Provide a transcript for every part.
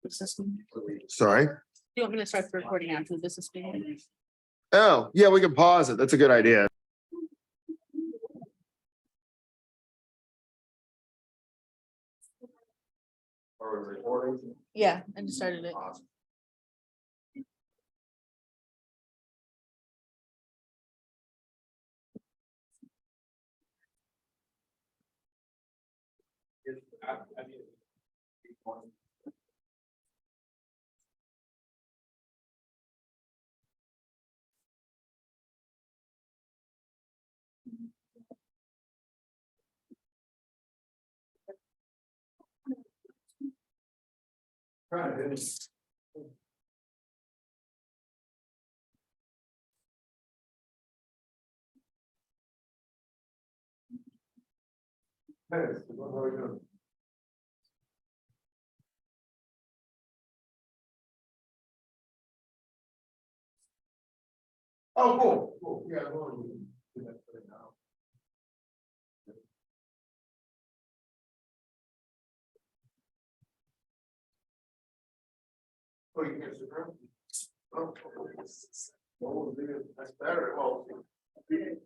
Business meeting. Sorry. Do you want me to start the recording after the business meeting? Oh, yeah, we can pause it. That's a good idea. Are we recording? Yeah, I just started it. Oh, cool, cool. Yeah, we'll do that for now. Oh, you can get the room? Oh, well, that's better. Well, really?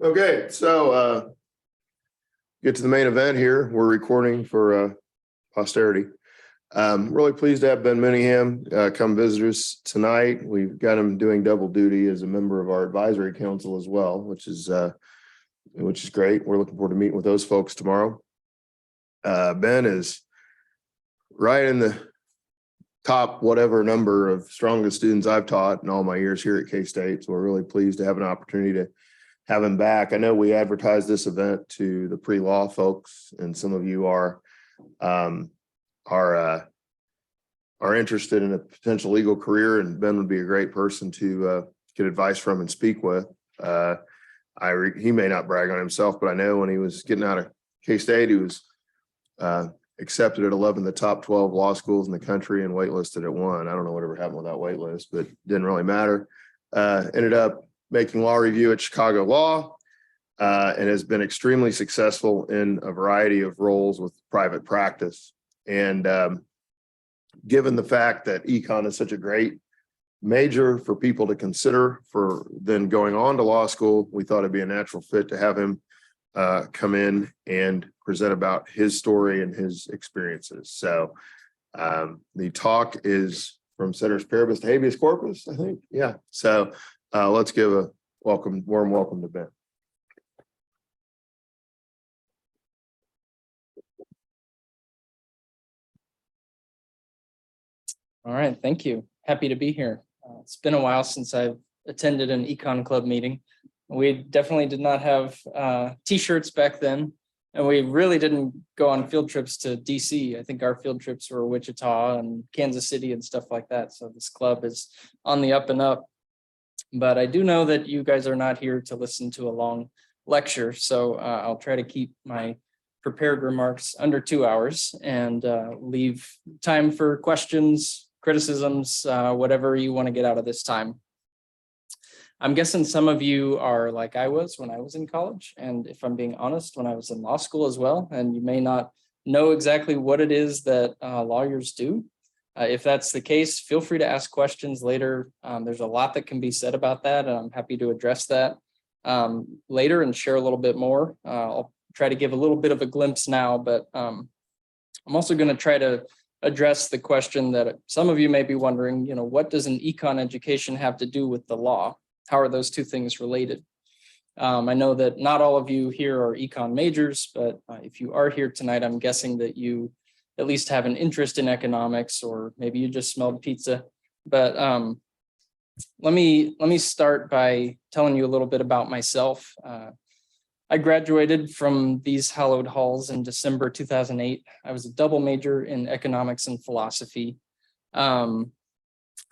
Okay, so get to the main event here. We're recording for posterity. Really pleased to have Ben Mooneyham come visit us tonight. We've got him doing double duty as a member of our advisory council as well, which is great. We're looking forward to meeting with those folks tomorrow. Ben is right in the top whatever number of strongest students I've taught in all my years here at K-State. So we're really pleased to have an opportunity to have him back. I know we advertised this event to the pre-law folks, and some of you are interested in a potential legal career, and Ben would be a great person to get advice from and speak with. He may not brag on himself, but I know when he was getting out of K-State, he was accepted at 11 of the top 12 law schools in the country and waitlisted at 1. I don't know whatever happened with that waitlist, but didn't really matter. Ended up making law review at Chicago Law, and has been extremely successful in a variety of roles with private practice. And given the fact that Econ is such a great major for people to consider for then going on to law school, we thought it'd be a natural fit to have him come in and present about his story and his experiences. So the talk is from ceteris paribus to habeas corpus, I think. Yeah. So let's give a warm welcome to Ben. All right, thank you. Happy to be here. It's been a while since I've attended an Econ Club meeting. We definitely did not have t-shirts back then, and we really didn't go on field trips to DC. I think our field trips were Wichita and Kansas City and stuff like that. So this club is on the up and up. But I do know that you guys are not here to listen to a long lecture, so I'll try to keep my prepared remarks under 2 hours and leave time for questions, criticisms, whatever you want to get out of this time. I'm guessing some of you are like I was when I was in college, and if I'm being honest, when I was in law school as well, and you may not know exactly what it is that lawyers do. If that's the case, feel free to ask questions later. There's a lot that can be said about that, and I'm happy to address that later and share a little bit more. I'll try to give a little bit of a glimpse now, but I'm also going to try to address the question that some of you may be wondering, what does an econ education have to do with the law? How are those two things related? I know that not all of you here are econ majors, but if you are here tonight, I'm guessing that you at least have an interest in economics, or maybe you just smelled pizza. But let me start by telling you a little bit about myself. I graduated from these hallowed halls in December 2008. I was a double major in economics and philosophy.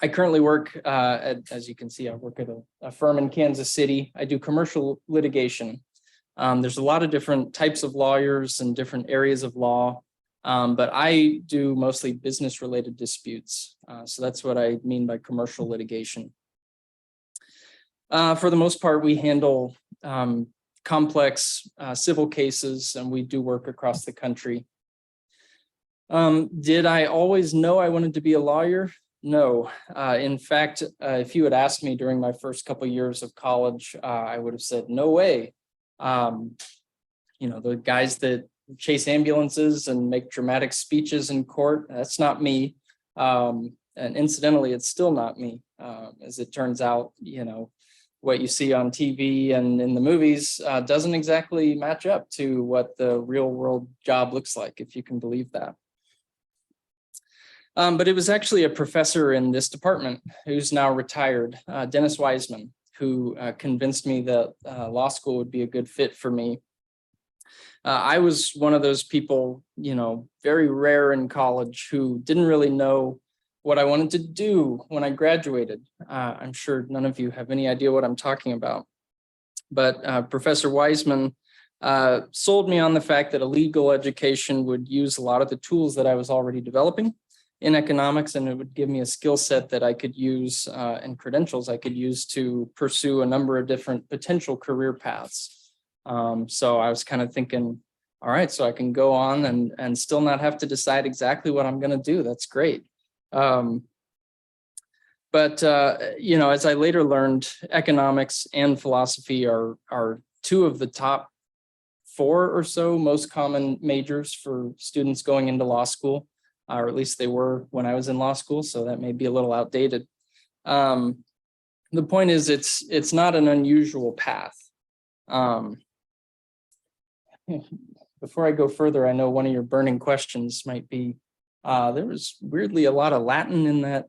I currently work, as you can see, I work at a firm in Kansas City. I do commercial litigation. There's a lot of different types of lawyers and different areas of law, but I do mostly business-related disputes. So that's what I mean by commercial litigation. For the most part, we handle complex civil cases, and we do work across the country. Did I always know I wanted to be a lawyer? No. In fact, if you had asked me during my first couple of years of college, I would have said, no way. The guys that chase ambulances and make dramatic speeches in court, that's not me. And incidentally, it's still not me. As it turns out, what you see on TV and in the movies doesn't exactly match up to what the real world job looks like, if you can believe that. But it was actually a professor in this department who's now retired, Dennis Wiseman, who convinced me that law school would be a good fit for me. I was one of those people, very rare in college who didn't really know what I wanted to do when I graduated. I'm sure none of you have any idea what I'm talking about. But Professor Wiseman sold me on the fact that a legal education would use a lot of the tools that I was already developing in economics, and it would give me a skill set that I could use and credentials I could use to pursue a number of different potential career paths. So I was kind of thinking, all right, so I can go on and still not have to decide exactly what I'm going to do. That's great. But as I later learned, economics and philosophy are two of the top 4 or so most common majors for students going into law school. Or at least they were when I was in law school, so that may be a little outdated. The point is, it's not an unusual path. Before I go further, I know one of your burning questions might be, there was weirdly a lot of Latin in that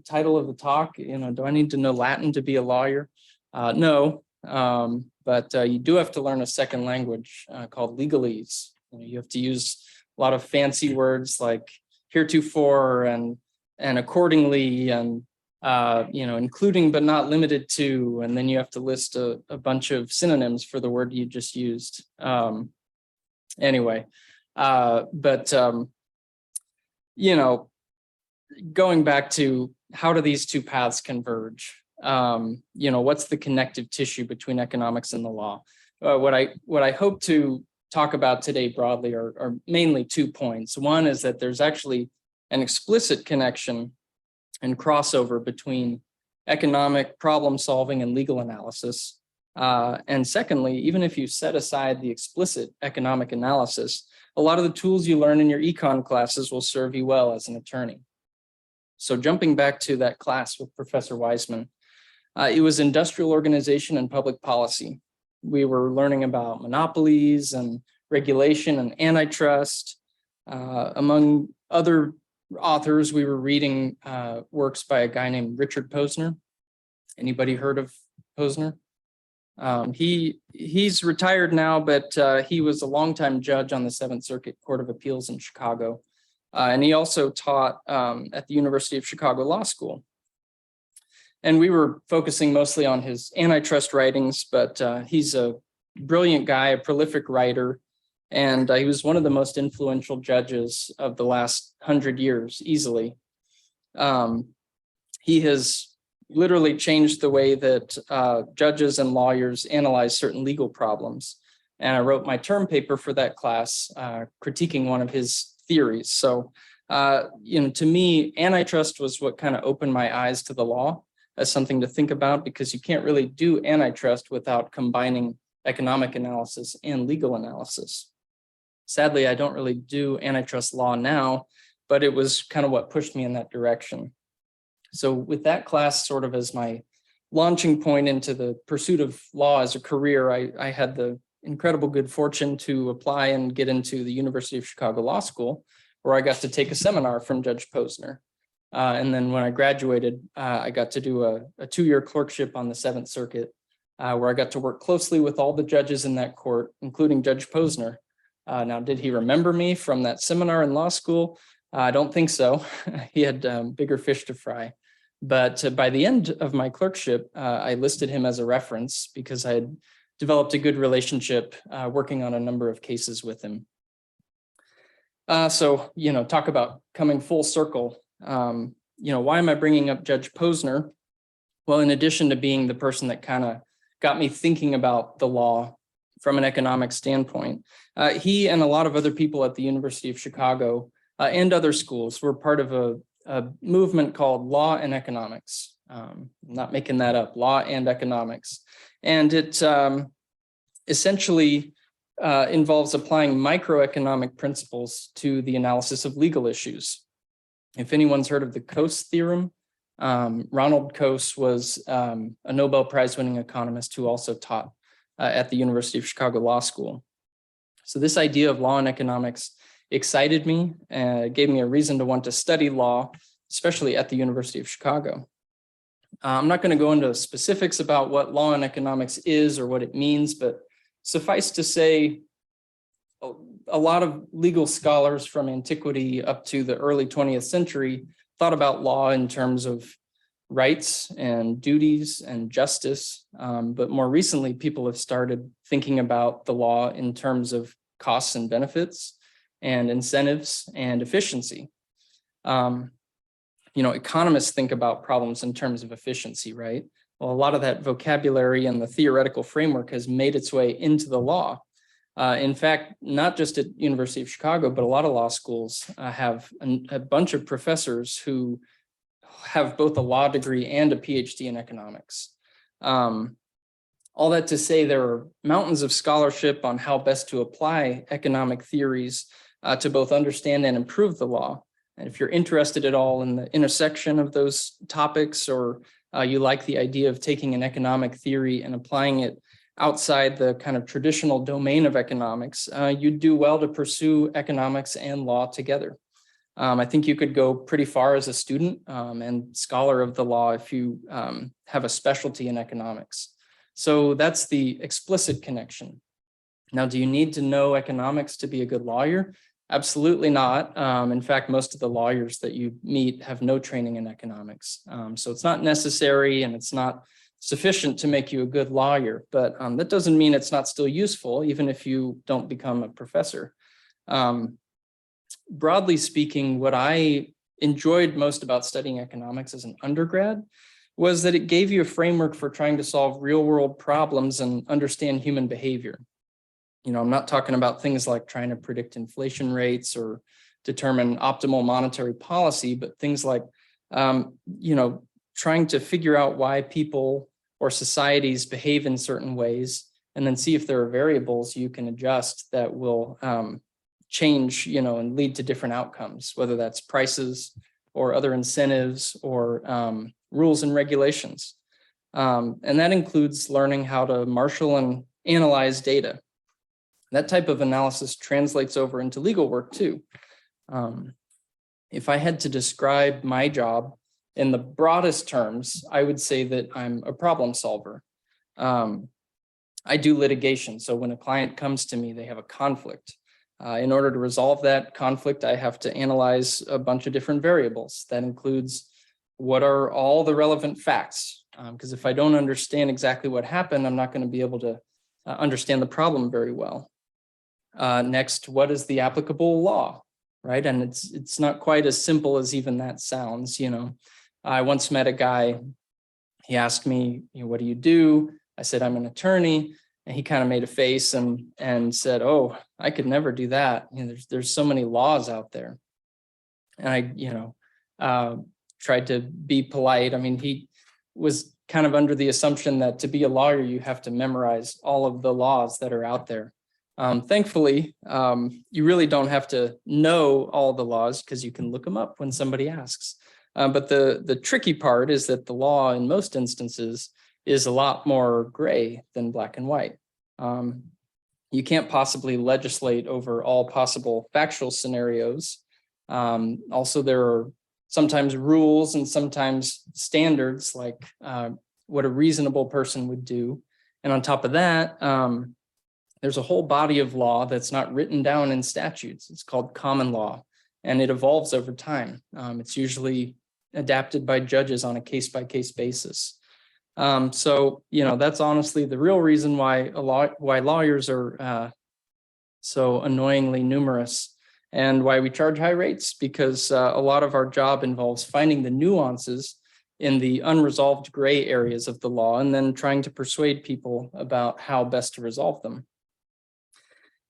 title of the talk. Do I need to know Latin to be a lawyer? No, but you do have to learn a second language called legalese. You have to use a lot of fancy words like heretofore and accordingly and including but not limited to, and then you have to list a bunch of synonyms for the word you just used. Going back to how do these two paths converge? What's the connective tissue between economics and the law? What I hope to talk about today broadly are mainly 2 points. One is that there's actually an explicit connection and crossover between economic problem solving and legal analysis. And secondly, even if you set aside the explicit economic analysis, a lot of the tools you learn in your econ classes will serve you well as an attorney. So jumping back to that class with Professor Wiseman, it was industrial organization and public policy. We were learning about monopolies and regulation and antitrust. Among other authors, we were reading works by a guy named Richard Posner. Anybody heard of Posner? He's retired now, but he was a longtime judge on the 7th Circuit Court of Appeals in Chicago. And he also taught at the University of Chicago Law School. And we were focusing mostly on his antitrust writings, but he's a brilliant guy, a prolific writer, and he was one of the most influential judges of the last 100 years, easily. He has literally changed the way that judges and lawyers analyze certain legal problems. And I wrote my term paper for that class, critiquing one of his theories. So, to me, antitrust was what kind of opened my eyes to the law as something to think about, because you can't really do antitrust without combining economic analysis and legal analysis. Sadly, I don't really do antitrust law now, but it was kind of what pushed me in that direction. So with that class sort of as my launching point into the pursuit of law as a career, I had the incredible good fortune to apply and get into the University of Chicago Law School, where I got to take a seminar from Judge Posner. And then when I graduated, I got to do a 2-year clerkship on the 7th Circuit, where I got to work closely with all the judges in that court, including Judge Posner. Now, did he remember me from that seminar in law school? I don't think so. He had bigger fish to fry. But by the end of my clerkship, I listed him as a reference because I had developed a good relationship working on a number of cases with him. So, talk about coming full circle. Why am I bringing up Judge Posner? Well, in addition to being the person that kind of got me thinking about the law from an economic standpoint, he and a lot of other people at the University of Chicago and other schools were part of a movement called Law and Economics. I'm not making that up, Law and Economics. And it essentially involves applying microeconomic principles to the analysis of legal issues. If anyone's heard of the Coase theorem, Ronald Coase was a Nobel Prize winning economist who also taught at the University of Chicago Law School. So this idea of law and economics excited me and gave me a reason to want to study law, especially at the University of Chicago. I'm not going to go into specifics about what law and economics is or what it means, but suffice to say, a lot of legal scholars from antiquity up to the early 20th century thought about law in terms of rights and duties and justice. But more recently, people have started thinking about the law in terms of costs and benefits and incentives and efficiency. Economists think about problems in terms of efficiency, right? Well, a lot of that vocabulary and the theoretical framework has made its way into the law. In fact, not just at University of Chicago, but a lot of law schools have a bunch of professors who have both a law degree and a PhD in economics. All that to say, there are mountains of scholarship on how best to apply economic theories to both understand and improve the law. And if you're interested at all in the intersection of those topics, or you like the idea of taking an economic theory and applying it outside the kind of traditional domain of economics, you'd do well to pursue economics and law together. I think you could go pretty far as a student and scholar of the law if you have a specialty in economics. So that's the explicit connection. Now, do you need to know economics to be a good lawyer? Absolutely not. In fact, most of the lawyers that you meet have no training in economics. So it's not necessary and it's not sufficient to make you a good lawyer, but that doesn't mean it's not still useful, even if you don't become a professor. Broadly speaking, what I enjoyed most about studying economics as an undergrad was that it gave you a framework for trying to solve real world problems and understand human behavior. I'm not talking about things like trying to predict inflation rates or determine optimal monetary policy, but things like, trying to figure out why people or societies behave in certain ways, and then see if there are variables you can adjust that will change, and lead to different outcomes, whether that's prices or other incentives or rules and regulations. And that includes learning how to marshal and analyze data. That type of analysis translates over into legal work too. If I had to describe my job in the broadest terms, I would say that I'm a problem solver. I do litigation. So when a client comes to me, they have a conflict. In order to resolve that conflict, I have to analyze a bunch of different variables. That includes what are all the relevant facts? Because if I don't understand exactly what happened, I'm not going to be able to understand the problem very well. Next, what is the applicable law, right? And it's not quite as simple as even that sounds. I once met a guy, he asked me, what do you do? I said, I'm an attorney. And he kind of made a face and said, oh, I could never do that. There's so many laws out there. And I, tried to be polite. I mean, he was kind of under the assumption that to be a lawyer, you have to memorize all of the laws that are out there. Thankfully, you really don't have to know all the laws because you can look them up when somebody asks. But the tricky part is that the law in most instances is a lot more gray than black and white. You can't possibly legislate over all possible factual scenarios. Also, there are sometimes rules and sometimes standards like what a reasonable person would do. And on top of that, there's a whole body of law that's not written down in statutes. It's called common law, and it evolves over time. It's usually adapted by judges on a case-by-case basis. So, that's honestly the real reason why lawyers are so annoyingly numerous, and why we charge high rates, because a lot of our job involves finding the nuances in the unresolved gray areas of the law and then trying to persuade people about how best to resolve them.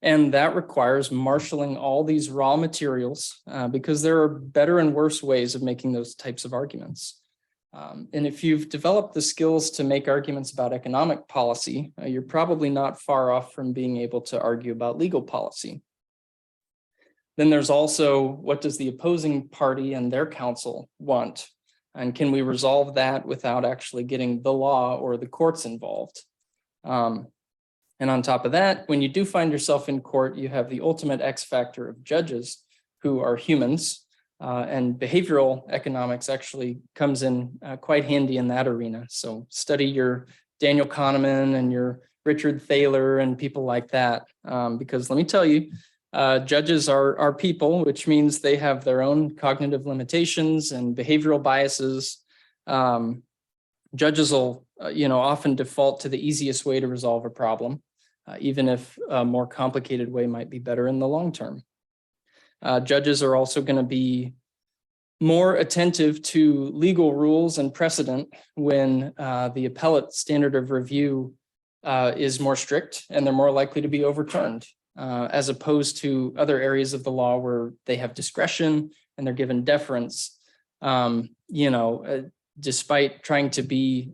And that requires marshaling all these raw materials because there are better and worse ways of making those types of arguments. And if you've developed the skills to make arguments about economic policy, you're probably not far off from being able to argue about legal policy. Then there's also, what does the opposing party and their counsel want? And can we resolve that without actually getting the law or the courts involved? And on top of that, when you do find yourself in court, you have the ultimate X factor of judges who are humans. And behavioral economics actually comes in quite handy in that arena. So study your Daniel Kahneman and your Richard Thaler and people like that, because let me tell you, judges are people, which means they have their own cognitive limitations and behavioral biases. Judges will, often default to the easiest way to resolve a problem, even if a more complicated way might be better in the long term. Judges are also going to be more attentive to legal rules and precedent when the appellate standard of review is more strict, and they're more likely to be overturned, as opposed to other areas of the law where they have discretion and they're given deference. Despite trying to be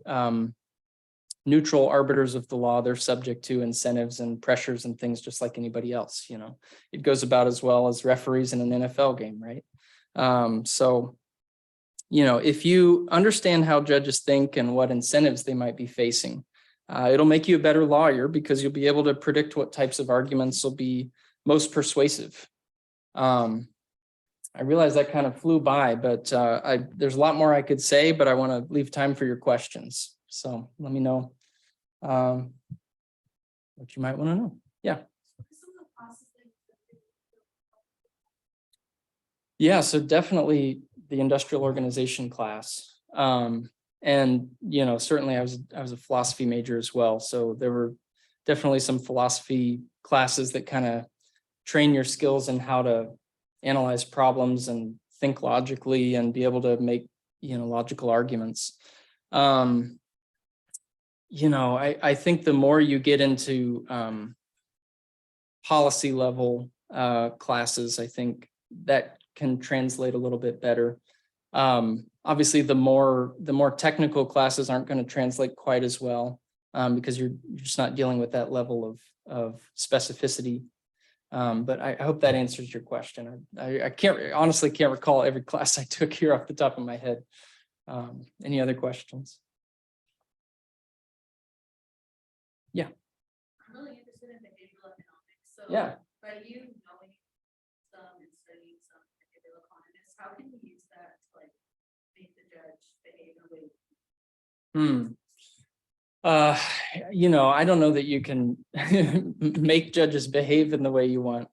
neutral arbiters of the law, they're subject to incentives and pressures and things just like anybody else. It goes about as well as referees in an NFL game, right? If you understand how judges think and what incentives they might be facing, it'll make you a better lawyer because you'll be able to predict what types of arguments will be most persuasive. I realize that kind of flew by, but there's a lot more I could say, but I want to leave time for your questions. So let me know what you might want to know. Yeah. Yeah, so definitely the industrial organization class. And, certainly I was a philosophy major as well. So there were definitely some philosophy classes that kind of train your skills in how to analyze problems and think logically and be able to make, logical arguments. I think the more you get into policy level classes, I think that can translate a little bit better. Obviously, the more technical classes aren't going to translate quite as well because you're just not dealing with that level of specificity. But I hope that answers your question. I honestly can't recall every class I took here off the top of my head. Any other questions? Yeah. I'm really interested in behavioral economics. So Yeah. by you knowing some and studying some behavioral economists, how can you use that to make the judge behave in a way? I don't know that you can make judges behave in the way you want,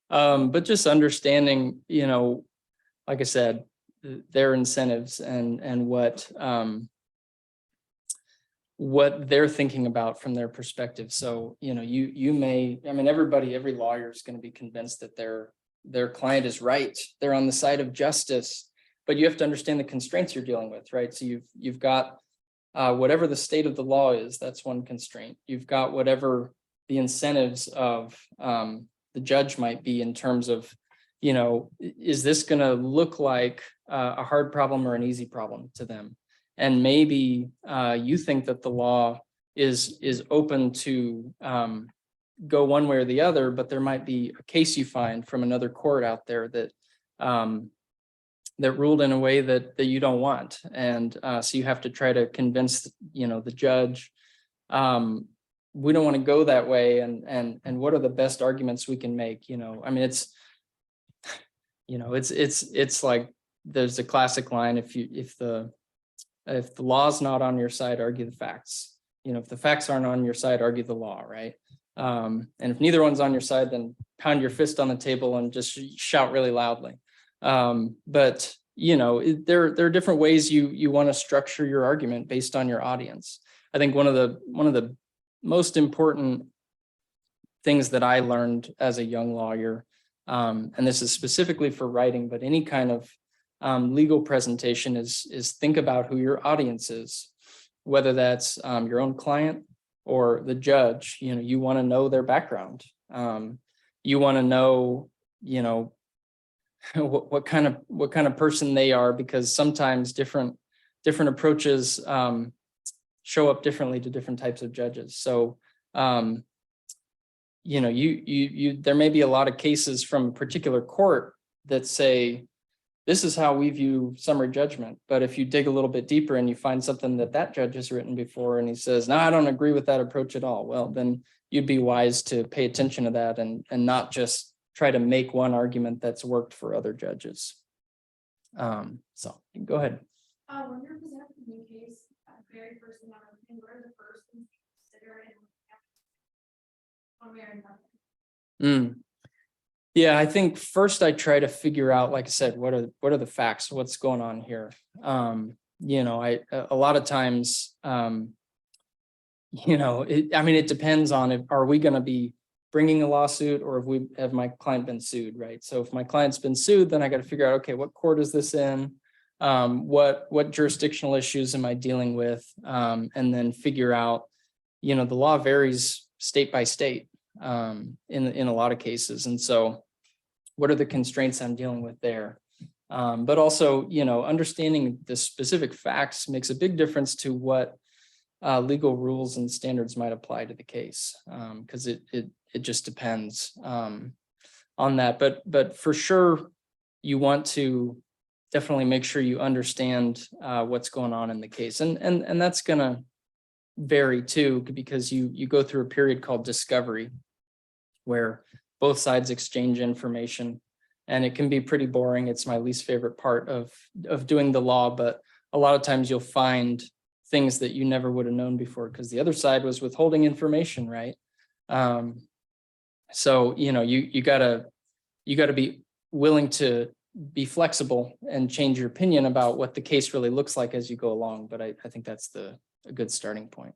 but just understanding, like I said, their incentives and what they're thinking about from their perspective. So, every lawyer is going to be convinced that their client is right. They're on the side of justice, but you have to understand the constraints you're dealing with, right? So you've got whatever the state of the law is, that's one constraint. You've got whatever the incentives of the judge might be in terms of, is this going to look like a hard problem or an easy problem to them? And maybe you think that the law is open to go one way or the other, but there might be a case you find from another court out there that that ruled in a way that you don't want. And so you have to try to convince, the judge, we don't want to go that way. And what are the best arguments we can make? It's like, there's a classic line, if the law's not on your side, argue the facts. If the facts aren't on your side, argue the law, right? And if neither one's on your side, then pound your fist on the table and just shout really loudly. But there are different ways you want to structure your argument based on your audience. I think one of the most important things that I learned as a young lawyer, and this is specifically for writing, but any kind of legal presentation is think about who your audience is, whether that's your own client or the judge. You want to know their background. You want to know, what kind of person they are, because sometimes different approaches show up differently to different types of judges. So there may be a lot of cases from a particular court that say, this is how we view summary judgment. But if you dig a little bit deeper and you find something that judge has written before and he says, no, I don't agree with that approach at all. Well, then you'd be wise to pay attention to that and not just try to make one argument that's worked for other judges. So go ahead. When you're presenting a new case, very first thing, what are the first things you consider and one way or another? Yeah, I think first I try to figure out, like I said, what are the facts? What's going on here? A lot of times, it depends on are we going to be bringing a lawsuit or have my client been sued, right? So if my client's been sued, then I got to figure out, okay, what court is this in? What jurisdictional issues am I dealing with? And then figure out, the law varies state by state in a lot of cases. And so what are the constraints I'm dealing with there? But also, understanding the specific facts makes a big difference to what legal rules and standards might apply to the case, because it just depends on that. But for sure, you want to definitely make sure you understand what's going on in the case. And that's going to vary too, because you go through a period called discovery, where both sides exchange information, and it can be pretty boring. It's my least favorite part of doing the law, but a lot of times you'll find things that you never would have known before because the other side was withholding information, right? So you gotta be willing to be flexible and change your opinion about what the case really looks like as you go along. But I think that's a good starting point.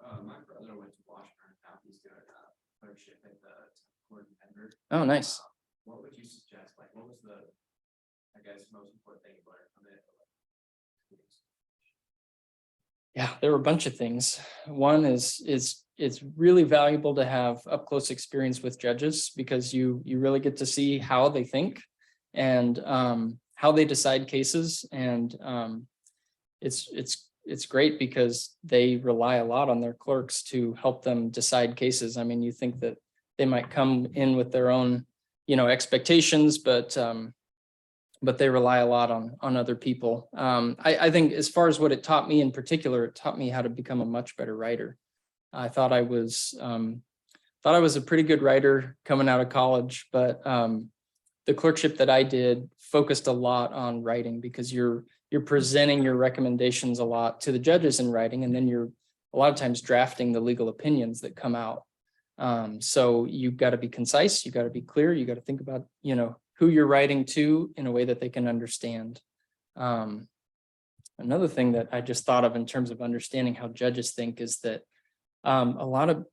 My brother went to Washington. Now he's doing a clerkship at the court in Denver. Oh, nice. What would you suggest? Like, what was the, most important thing you learned from it? Yeah, there were a bunch of things. One is it's really valuable to have up close experience with judges, because you really get to see how they think and how they decide cases. And it's great because they rely a lot on their clerks to help them decide cases. I mean, you think that they might come in with their own, expectations, but they rely a lot on other people. I think as far as what it taught me in particular, it taught me how to become a much better writer. I thought I was a pretty good writer coming out of college, but the clerkship that I did focused a lot on writing, because you're presenting your recommendations a lot to the judges in writing, and then you're a lot of times drafting the legal opinions that come out. So you've got to be concise, you got to be clear, you got to think about, who you're writing to in a way that they can understand. Another thing that I just thought of in terms of understanding how judges think is that a lot of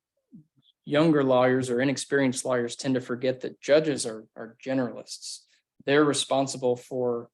younger lawyers or inexperienced lawyers tend to forget that judges are generalists. They're responsible for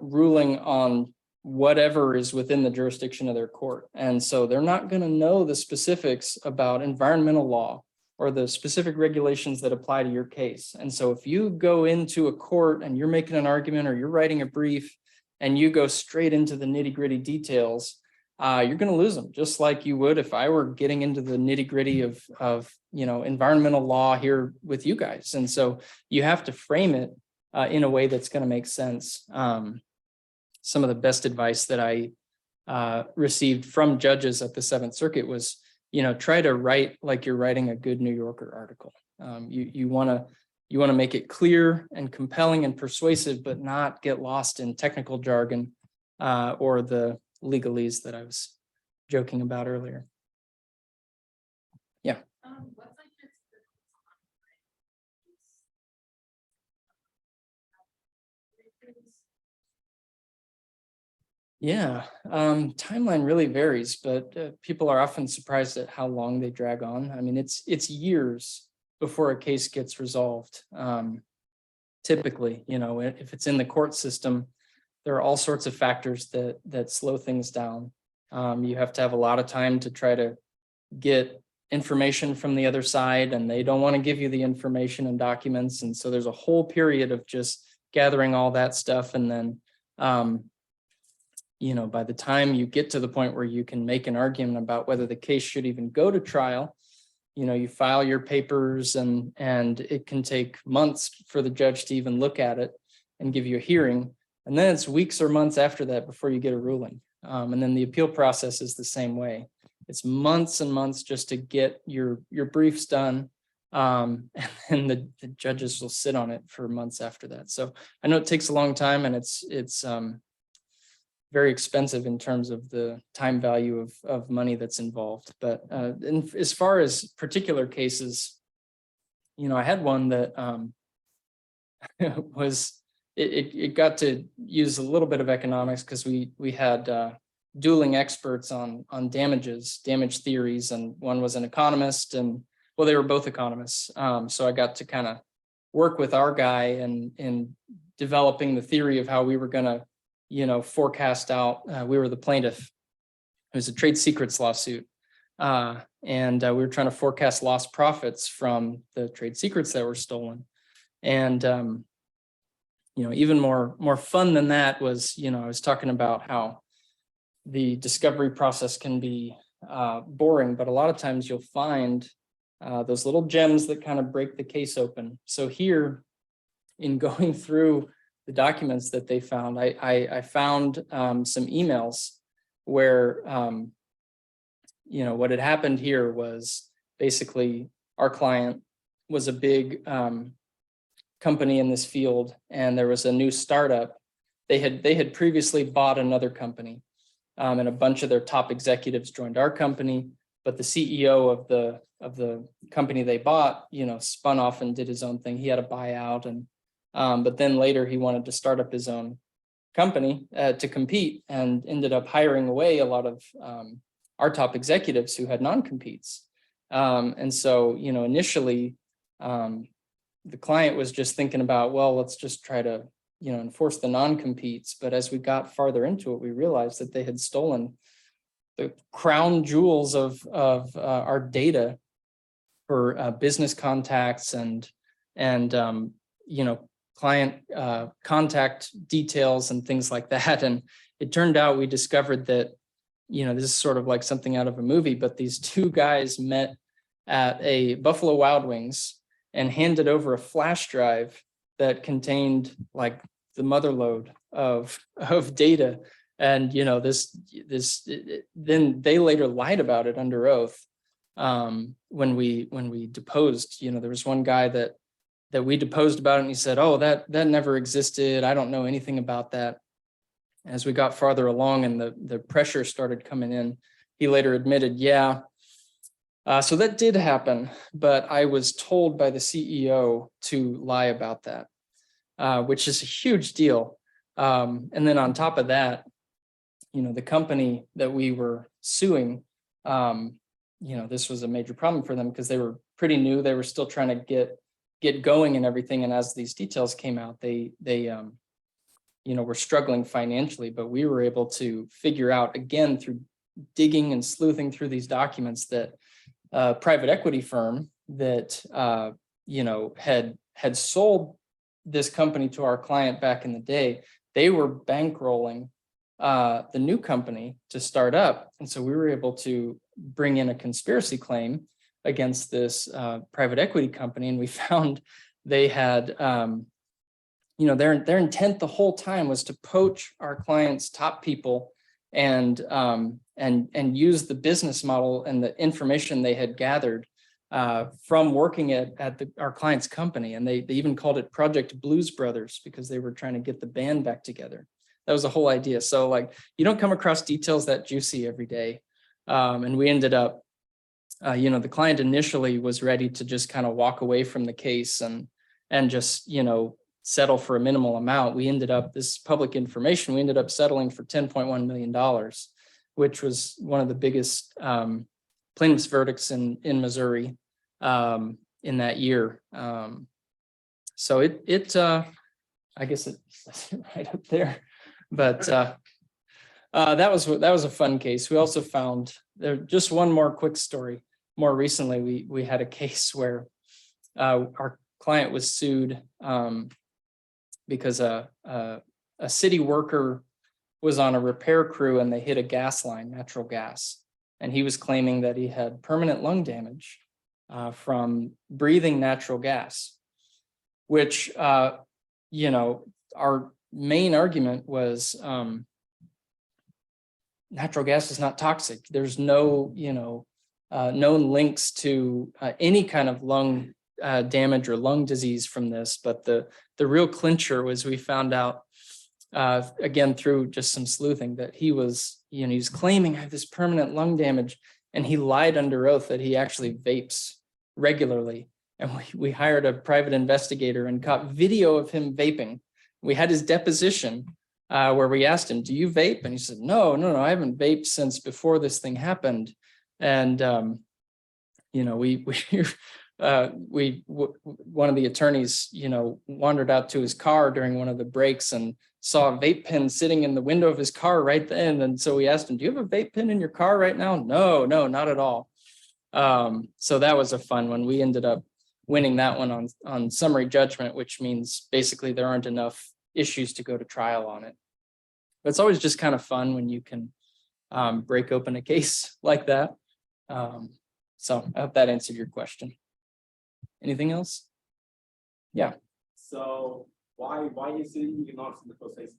ruling on whatever is within the jurisdiction of their court. And so they're not going to know the specifics about environmental law or the specific regulations that apply to your case. And so if you go into a court and you're making an argument or you're writing a brief and you go straight into the nitty-gritty details, you're going to lose them, just like you would if I were getting into the nitty-gritty of environmental law here with you guys. And so you have to frame it in a way that's going to make sense. Some of the best advice that I received from judges at the Seventh Circuit was, try to write like you're writing a good New Yorker article. You want to make it clear and compelling and persuasive, but not get lost in technical jargon or the legalese that I was joking about earlier. Yeah. What's like your Yeah, timeline really varies, but people are often surprised at how long they drag on. I mean, it's years before a case gets resolved. Typically, if it's in the court system, there are all sorts of factors that slow things down. You have to have a lot of time to try to get information from the other side, and they don't want to give you the information and documents. And so there's a whole period of just gathering all that stuff. And then, by the time you get to the point where you can make an argument about whether the case should even go to trial, you file your papers and it can take months for the judge to even look at it and give you a hearing. And then it's weeks or months after that before you get a ruling. And then the appeal process is the same way. It's months and months just to get your briefs done. And the judges will sit on it for months after that. So I know it takes a long time, and it's very expensive in terms of the time value of money that's involved. But as far as particular cases, I had one that it got to use a little bit of economics, because we had dueling experts on damage theories, and one was an economist, and well, they were both economists. So I got to kind of work with our guy in developing the theory of how we were going to forecast out. We were the plaintiff. It was a trade secrets lawsuit. And we were trying to forecast lost profits from the trade secrets that were stolen. And, even more fun than that was, I was talking about how the discovery process can be boring, but a lot of times you'll find those little gems that kind of break the case open. So here, in going through the documents that they found, I found some emails where, what had happened here was basically our client was a big company in this field, and there was a new startup. They had previously bought another company, and a bunch of their top executives joined our company, but the CEO of the company they bought, spun off and did his own thing. He had a buyout, and but then later he wanted to start up his own company to compete, and ended up hiring away a lot of our top executives who had non-competes. And so, initially the client was just thinking about, well, let's just try to, enforce the non-competes. But as we got farther into it, we realized that they had stolen the crown jewels of our data for business contacts and client contact details and things like that. And it turned out we discovered that, this is sort of like something out of a movie, but these two guys met at a Buffalo Wild Wings and handed over a flash drive that contained like the mother lode of data. And, then they later lied about it under oath. When we deposed, there was one guy that we deposed about it, and he said, oh, that never existed. I don't know anything about that. As we got farther along and the pressure started coming in, he later admitted, yeah, so that did happen, but I was told by the CEO to lie about that, which is a huge deal. And then on top of that, the company that we were suing, this was a major problem for them because they were pretty new. They were still trying to get going and everything. And as these details came out, they were struggling financially, but we were able to figure out, again, through digging and sleuthing through these documents, that a private equity firm that, had sold this company to our client back in the day, they were bankrolling the new company to start up. And so we were able to bring in a conspiracy claim against this private equity company. And we found they had, their intent the whole time was to poach our client's top people and use the business model and the information they had gathered from working at our client's company. And they even called it Project Blues Brothers because they were trying to get the band back together. That was the whole idea. So you don't come across details that juicy every day. And we ended up, the client initially was ready to just kind of walk away from the case and just, settle for a minimal amount. We ended up, this is public information, we ended up settling for $10.1 million, which was one of the biggest plaintiff's verdicts in Missouri in that year. So I guess it's right up there, but that was a fun case. We also found there, just one more quick story. More recently, we had a case where our client was sued because a city worker was on a repair crew and they hit a gas line, natural gas, and he was claiming that he had permanent lung damage from breathing natural gas, which you know, our main argument was natural gas is not toxic. There's no, known links to any kind of lung damage or lung disease from this. But the real clincher was we found out, again, through just some sleuthing, that he was, he's claiming I have this permanent lung damage, and he lied under oath that he actually vapes regularly. And we hired a private investigator and caught video of him vaping. We had his deposition where we asked him, do you vape? And he said, no, I haven't vaped since before this thing happened. And, one of the attorneys, wandered out to his car during one of the breaks and saw a vape pen sitting in the window of his car right then. And so we asked him, do you have a vape pen in your car right now? No, not at all. So that was a fun one. We ended up winning that one on summary judgment, which means basically there aren't enough issues to go to trial on it. But it's always just kind of fun when you can break open a case like that. So I hope that answered your question. Anything else? Yeah. So why is it economics in the first place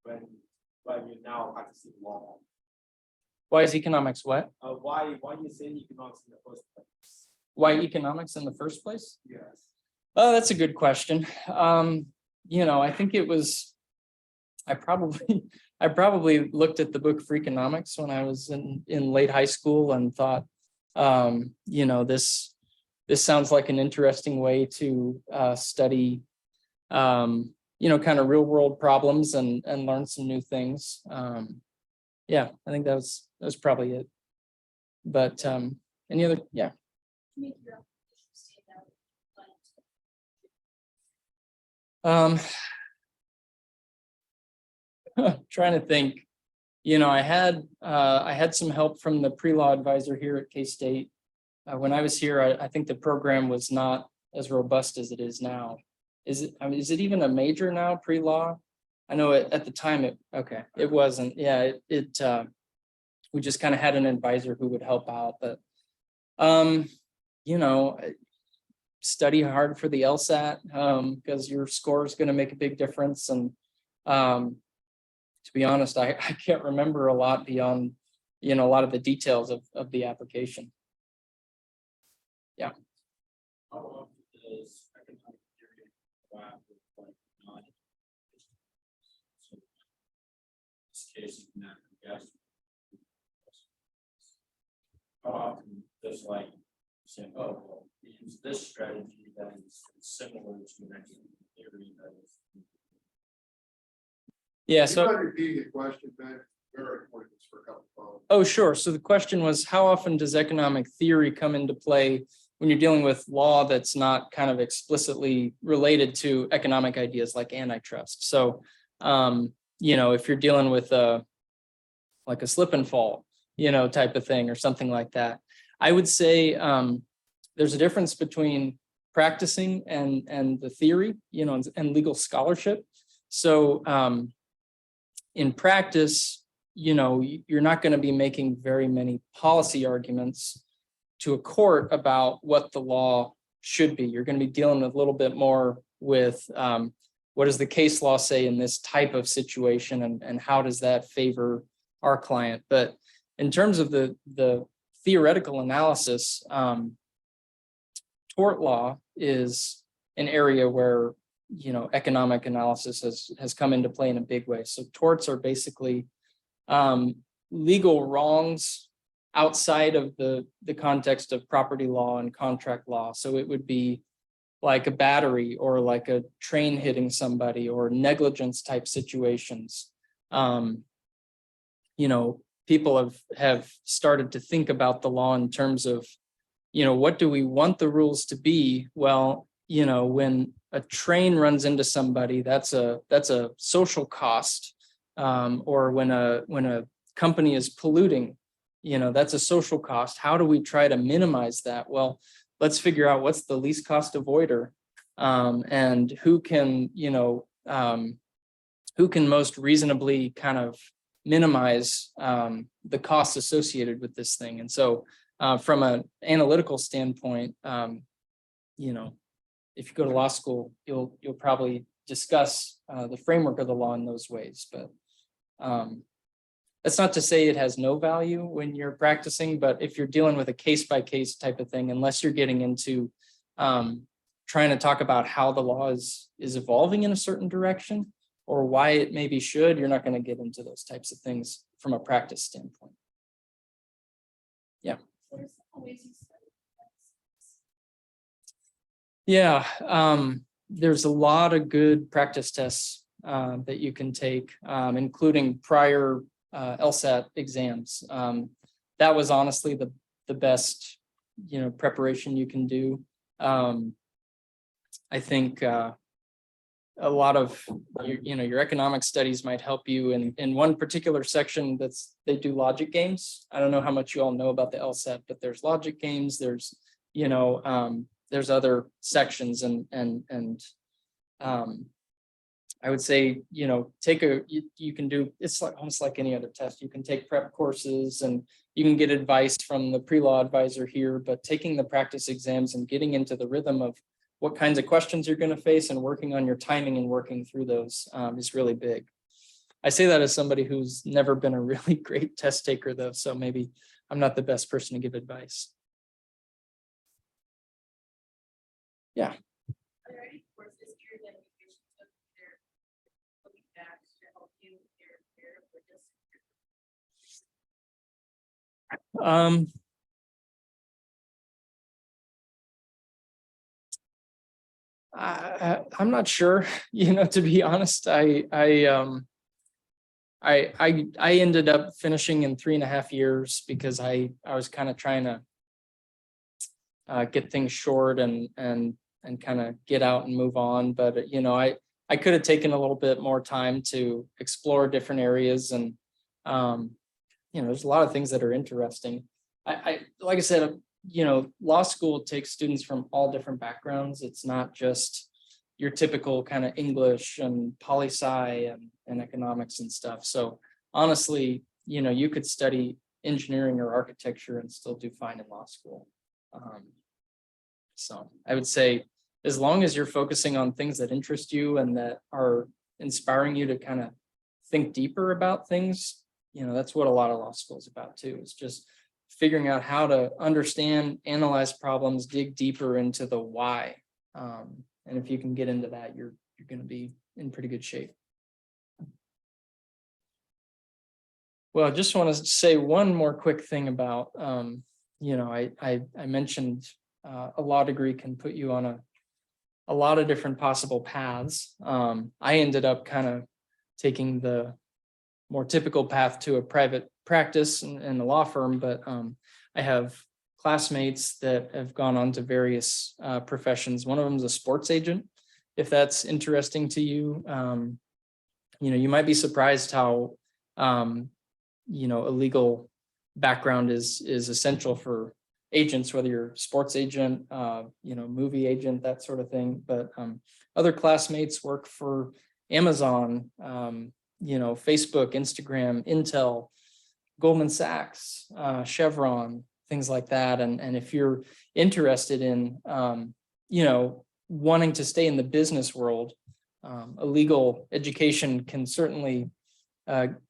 when you now practicing law? Why is economics what? Why is it economics in the first place? Why economics in the first place? Yes. Oh, that's a good question. I think it was, I probably looked at the book for economics when I was in late high school and thought, this sounds like an interesting way to study, kind of real world problems and learn some new things. Yeah, I think that was probably it. But any other, yeah. Make your application stand out. Trying to think, I had some help from the pre-law advisor here at K-State. When I was here, I think the program was not as robust as it is now. Is it even a major now, pre-law? I know at the time it wasn't. Yeah, we just kind of had an advisor who would help out, but study hard for the LSAT because your score is going to make a big difference. And to be honest, I can't remember a lot beyond, a lot of the details of the application. Yeah. How often does economic theory overlap with knowledge? So this case, yes. How often does say, oh, well, we use this strategy that is similar to an economic theory that is. Yeah. So repeat the question, Ben. Very important for a couple of folks. Oh, sure. So the question was, how often does economic theory come into play when you're dealing with law that's not kind of explicitly related to economic ideas like antitrust? So, if you're dealing with a slip and fall, type of thing or something like that, I would say there's a difference between practicing and the theory, and legal scholarship. So in practice, you're not going to be making very many policy arguments to a court about what the law should be. You're going to be dealing a little bit more with what does the case law say in this type of situation, and how does that favor our client. But in terms of the theoretical analysis, tort law is an area where economic analysis has come into play in a big way. So torts are basically legal wrongs outside of the context of property law and contract law. So it would be like a battery or like a train hitting somebody or negligence type situations. People have started to think about the law in terms of, what do we want the rules to be? Well, when a train runs into somebody, that's a social cost. Or when a company is polluting, that's a social cost. How do we try to minimize that? Well, let's figure out what's the least cost avoider, and who can most reasonably kind of minimize the costs associated with this thing. And so from an analytical standpoint, if you go to law school, you'll probably discuss the framework of the law in those ways. But that's not to say it has no value when you're practicing, but if you're dealing with a case-by-case type of thing, unless you're getting into trying to talk about how the law is evolving in a certain direction or why it maybe should, you're not going to get into those types of things from a practice standpoint. Yeah. There's some ways you study this. Yeah, there's a lot of good practice tests that you can take, including prior LSAT exams. That was honestly the best, preparation you can do. I think a lot of your economic studies might help you in one particular section they do logic games. I don't know how much you all know about the LSAT, but there's logic games. There's there's other sections and I would say, you can do, it's like almost like any other test. You can take prep courses and you can get advice from the pre-law advisor here, but taking the practice exams and getting into the rhythm of what kinds of questions you're going to face and working on your timing and working through those is really big. I say that as somebody who's never been a really great test taker though, so maybe I'm not the best person to give advice. Yeah. Are there any courses here that you took there looking back to help you with your career or just? I'm not sure, to be honest. I ended up finishing in 3.5 years because I was kind of trying to get things short and kind of get out and move on. But I could have taken a little bit more time to explore different areas, and there's a lot of things that are interesting. I like I said, law school takes students from all different backgrounds. It's not just your typical kind of English and poli-sci and economics and stuff. So honestly, you could study engineering or architecture and still do fine in law school. So I would say, as long as you're focusing on things that interest you and that are inspiring you to kind of think deeper about things, that's what a lot of law school is about too, is just figuring out how to understand, analyze problems, dig deeper into the why. And if you can get into that, you're going to be in pretty good shape. Well, I just want to say one more quick thing about, I mentioned a law degree can put you on a lot of different possible paths. I ended up kind of taking the more typical path to a private practice in a law firm, but I have classmates that have gone on to various professions. One of them is a sports agent. If that's interesting to you, you might be surprised how a legal background is essential for agents, whether you're a sports agent, movie agent, that sort of thing. But other classmates work for Amazon, Facebook, Instagram, Intel, Goldman Sachs, Chevron, things like that. And if you're interested in, wanting to stay in the business world, a legal education can certainly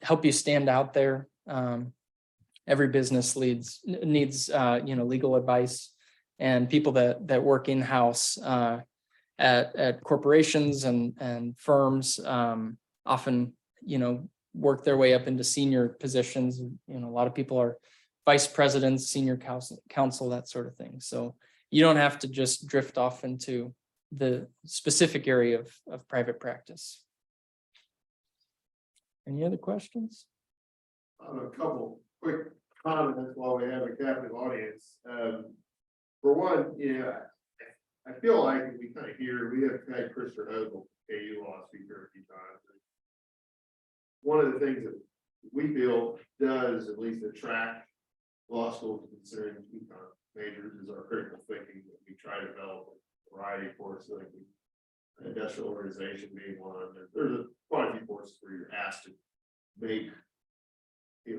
help you stand out there. Every business needs legal advice, and people that work in-house at corporations and firms often work their way up into senior positions. A lot of people are vice presidents, senior counsel, that sort of thing. So you don't have to just drift off into the specific area of private practice. Any other questions? A couple quick comments while we have a captive audience. For one, I feel like we kind of hear, we have had Christopher Ogle, KU law speaker a few times. One of the things that we feel does at least attract law schools considering econ majors is our critical thinking that we try to develop a variety of courses, like industrial organization being one. There's quite a few courses where you're asked to make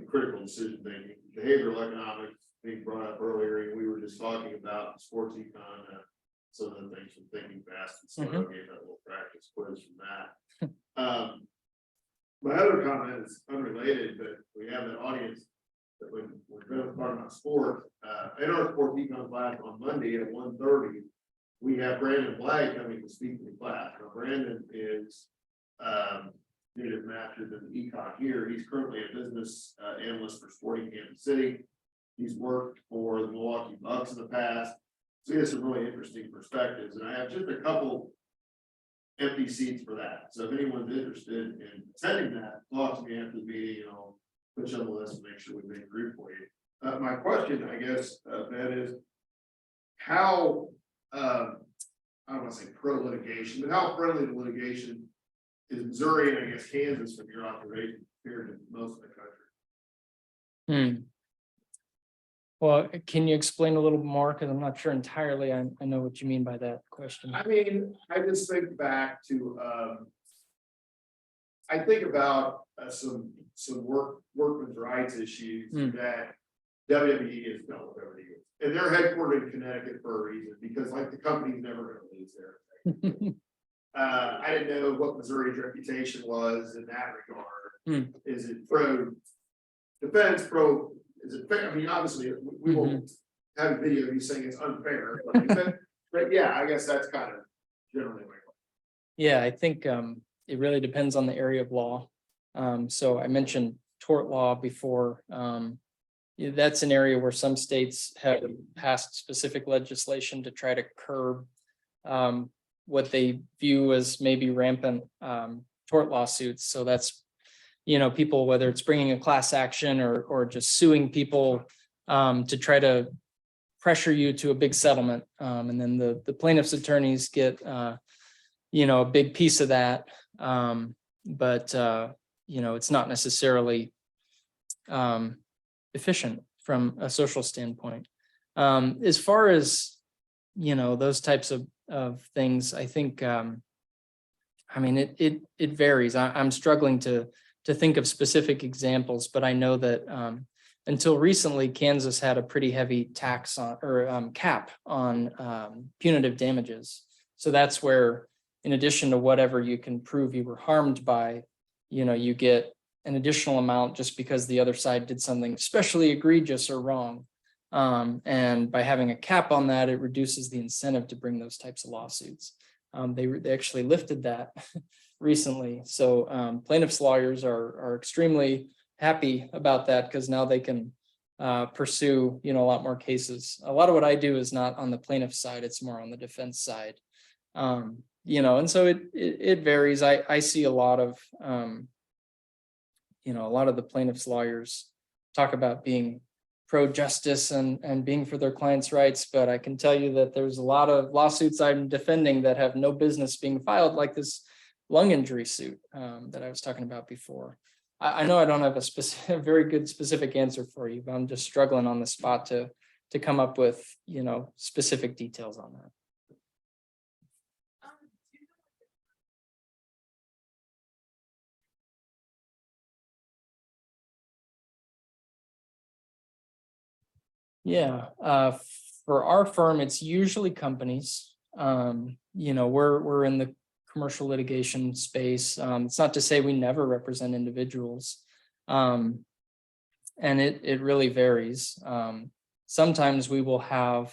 critical decision making. Behavioral economics being brought up earlier, and we were just talking about sports econ, some of the things from Thinking Fast and Slow, gave that little practice quiz from that. My other comment is unrelated, but we have an audience that when we're going to talk about sport, in our sports econ class on Monday at 1:30, we have Brandon Blagg coming to speak in the class. Now, Brandon is did his master's in econ here. He's currently a business analyst for Sporting Kansas City. He's worked for the Milwaukee Bucks in the past. So he has some really interesting perspectives. And I have just a couple empty seats for that. So if anyone's interested in attending that, talk to me after the meeting and I'll put you on the list and make sure we make room for you. My question, I guess, Ben, is how, I don't want to say pro litigation, but how friendly to litigation is Missouri and I guess Kansas from your observation compared to most of the country? Well, can you explain a little more? Because I'm not sure entirely. I know what you mean by that question. I mean, I just think back to, I think about some workmen's rights issues that WWE has dealt with over the years. And they're headquartered in Connecticut for a reason, because like the company's never going to lose there. I didn't know what Missouri's reputation was in that regard. Is it pro defense, pro, is it fair? I mean, obviously, we won't have a video of you saying it's unfair, but yeah, I guess that's kind of generally my question. Yeah, I think it really depends on the area of law. So I mentioned tort law before. That's an area where some states have passed specific legislation to try to curb what they view as maybe rampant tort lawsuits. So that's, people, whether it's bringing a class action or just suing people to try to pressure you to a big settlement. And then the plaintiff's attorneys get, a big piece of that. But it's not necessarily efficient from a social standpoint. As far as, those types of things, I think, it varies. I'm struggling to think of specific examples, but I know that until recently, Kansas had a pretty heavy tax on or cap on punitive damages. So that's where, in addition to whatever you can prove you were harmed by, you get an additional amount just because the other side did something especially egregious or wrong. And by having a cap on that, it reduces the incentive to bring those types of lawsuits. They actually lifted that recently. So plaintiffs' lawyers are extremely happy about that because now they can pursue, a lot more cases. A lot of what I do is not on the plaintiff side, it's more on the defense side. And so it varies. I see a lot of, a lot of the plaintiffs' lawyers talk about being pro-justice and being for their clients' rights, but I can tell you that there's a lot of lawsuits I'm defending that have no business being filed, like this lung injury suit that I was talking about before. I know I don't have a very good specific answer for you, but I'm just struggling on the spot to come up with, specific details on that. Yeah, for our firm, it's usually companies. We're in the commercial litigation space. It's not to say we never represent individuals. And it really varies. Sometimes we will have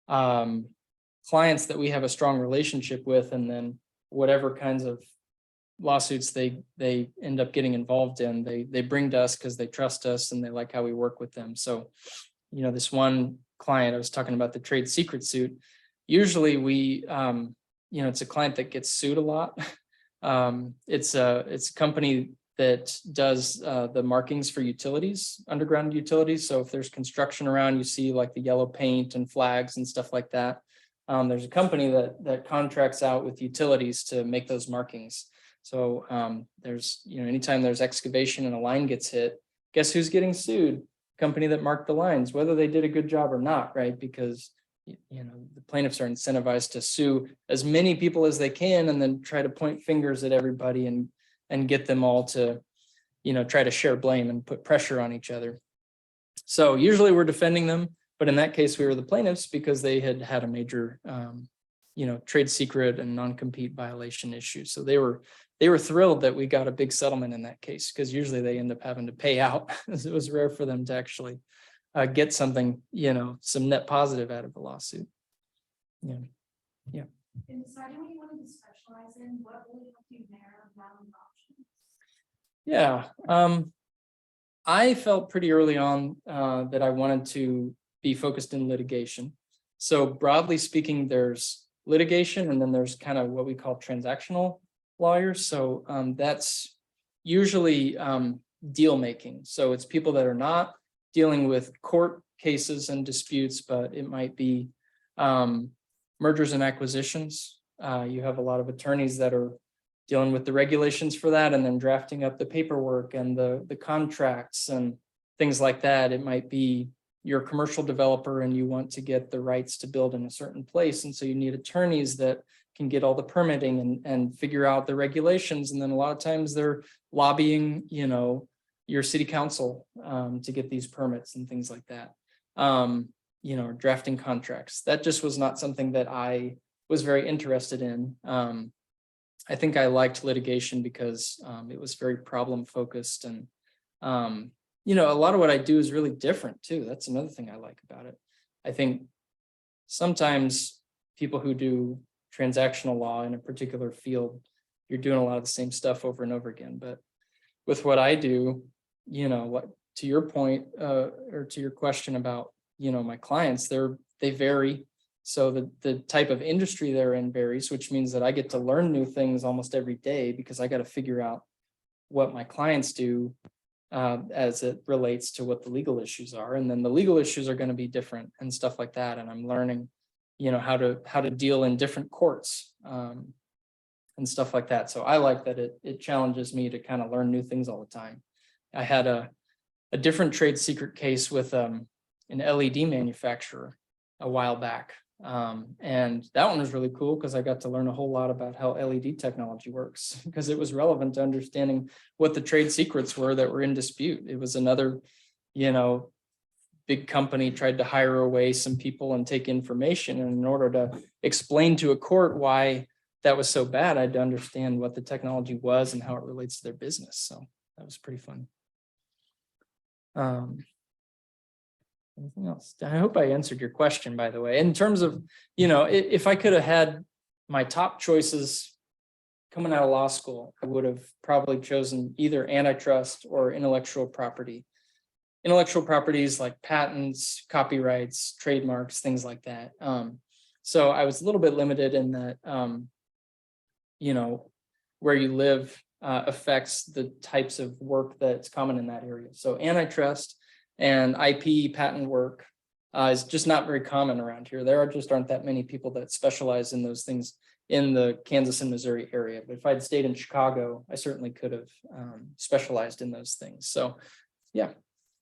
clients that we have a strong relationship with, and then whatever kinds of lawsuits they end up getting involved in, they bring to us because they trust us and they like how we work with them. So this one client I was talking about, the trade secret suit, usually we it's a client that gets sued a lot. It's a company that does the markings for utilities, underground utilities. So if there's construction around, you see like the yellow paint and flags and stuff like that. There's a company that contracts out with utilities to make those markings. So there's, anytime there's excavation and a line gets hit, guess who's getting sued? Company that marked the lines, whether they did a good job or not, right? Because the plaintiffs are incentivized to sue as many people as they can and then try to point fingers at everybody and get them all to, try to share blame and put pressure on each other. So usually we're defending them, but in that case, we were the plaintiffs because they had a major, trade secret and non-compete violation issue. So they were thrilled that we got a big settlement in that case, because usually they end up having to pay out. It was rare for them to actually get something, some net positive out of the lawsuit. In deciding what you wanted to specialize in, what really helped you narrow down the options? Yeah, I felt pretty early on that I wanted to be focused in litigation. So broadly speaking, there's litigation, and then there's kind of what we call transactional lawyers. So that's usually deal making. So it's people that are not dealing with court cases and disputes, but it might be mergers and acquisitions. You have a lot of attorneys that are dealing with the regulations for that and then drafting up the paperwork and the contracts and things like that. It might be you're a commercial developer and you want to get the rights to build in a certain place. And so you need attorneys that can get all the permitting and figure out the regulations. And then a lot of times they're lobbying, your city council to get these permits and things like that. Drafting contracts. That just was not something that I was very interested in. I think I liked litigation because it was very problem focused, and a lot of what I do is really different too. That's another thing I like about it. I think sometimes people who do transactional law in a particular field, you're doing a lot of the same stuff over and over again. But with what I do, what to your point or to your question about, my clients, they vary. So the type of industry they're in varies, which means that I get to learn new things almost every day because I got to figure out what my clients do as it relates to what the legal issues are. And then the legal issues are going to be different and stuff like that. And I'm learning, how to deal in different courts and stuff like that. So I like that it challenges me to kind of learn new things all the time. I had a different trade secret case with an LED manufacturer a while back. And that one was really cool because I got to learn a whole lot about how LED technology works, because it was relevant to understanding what the trade secrets were that were in dispute. It was another, big company tried to hire away some people and take information. And in order to explain to a court why that was so bad, I had to understand what the technology was and how it relates to their business. So that was pretty fun. Anything else? I hope I answered your question, by the way. In terms of, if I could have had my top choices coming out of law school, I would have probably chosen either antitrust or intellectual property. Intellectual properties like patents, copyrights, trademarks, things like that. So I was a little bit limited in that, where you live affects the types of work that's common in that area. So antitrust and IP patent work is just not very common around here. There aren't that many people that specialize in those things in the Kansas and Missouri area. But if I'd stayed in Chicago, I certainly could have specialized in those things. So, yeah.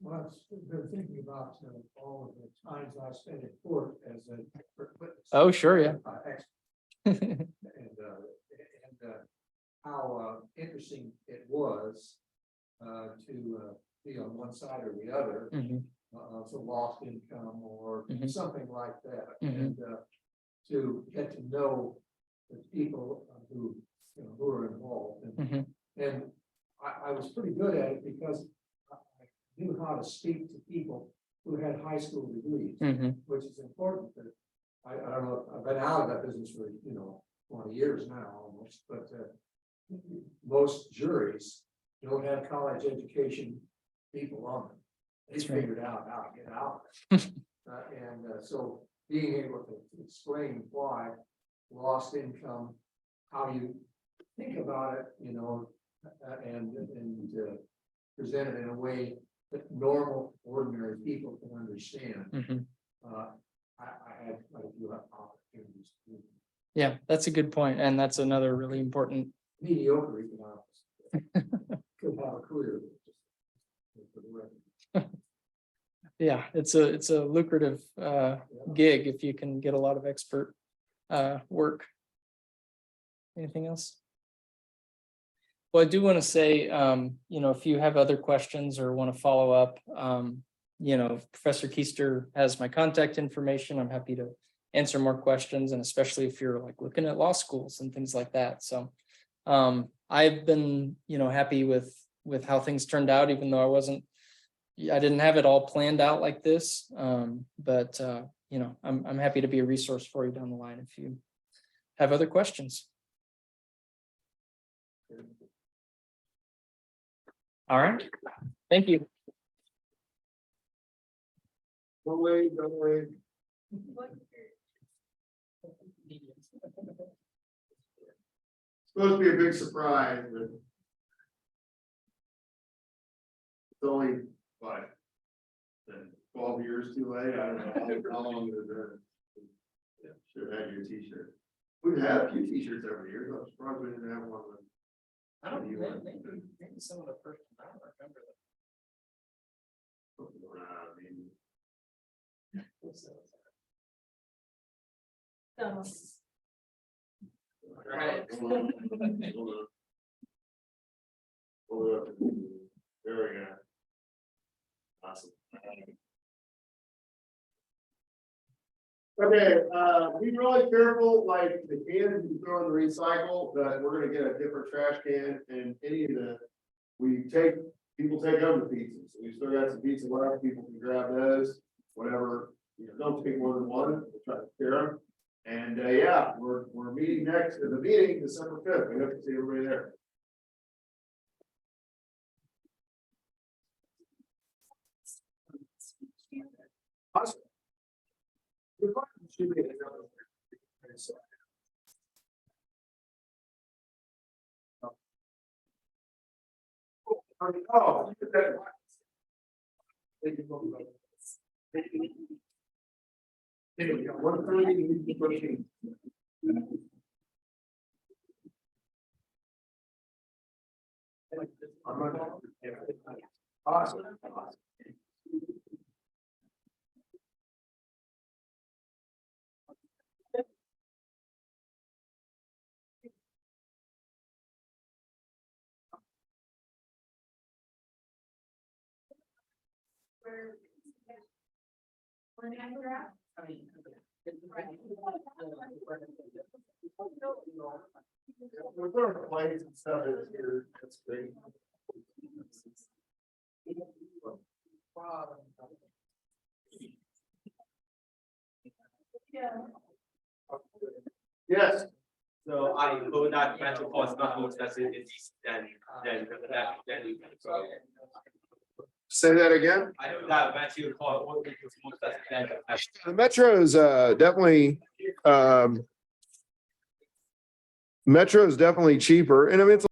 Well, I've been thinking about all of the times I spent in court as a witness. Oh, sure, yeah. And how interesting it was to be on one side or the other, so lost income or something like that, and to get to know the people who are involved, and I was pretty good at it because I knew how to speak to people who had high school degrees, which is important. That I don't know, I've been out of that business for 20 years now almost, but most juries don't have college education people on them. They figured out how to get out. So being able to explain why lost income, how you think about it, you know, and present it in a way that normal, ordinary people can understand. Mhm. I had quite a few opportunities to Yeah, that's a good point, and that's another really important. mediocre economics. Could have a career. For the record. Yeah, it's a lucrative gig if you can get a lot of expert work. Anything else? Well, I do want to say, if you have other questions or want to follow up, Professor Keister has my contact information. I'm happy to answer more questions, and especially if you're like looking at law schools and things like that. So I've been, happy with how things turned out, even though I didn't have it all planned out like this. But I'm happy to be a resource for you down the line if you have other questions. All right. Thank you. Don't wait, don't wait. Supposed to be a big surprise, but it's only what, 12 years too late. I don't know how long it has been. Yeah, should have had your t-shirt. We've had a few t-shirts over the years. I'm surprised we didn't have one. I don't know, maybe some of the first, I don't remember them. Right. There we go. Awesome. Okay, be really careful, like the cans you throw in the recycle, that we're gonna get a different trash can, and any of the, people take home the pizzas. We still got some pizza left, people can grab those, whatever, don't take more than one, we'll try to share them. And, yeah, we're meeting the meeting December 5th, we hope to see everybody there. Awesome. Oh. Awesome. We're throwing plays and stuff in here, that's great. Yes. So I go that mental cost not more that's in this than you can. So Say that again. I know that mental cost what is more than The Metro is definitely Metro is definitely cheaper, and I mean it's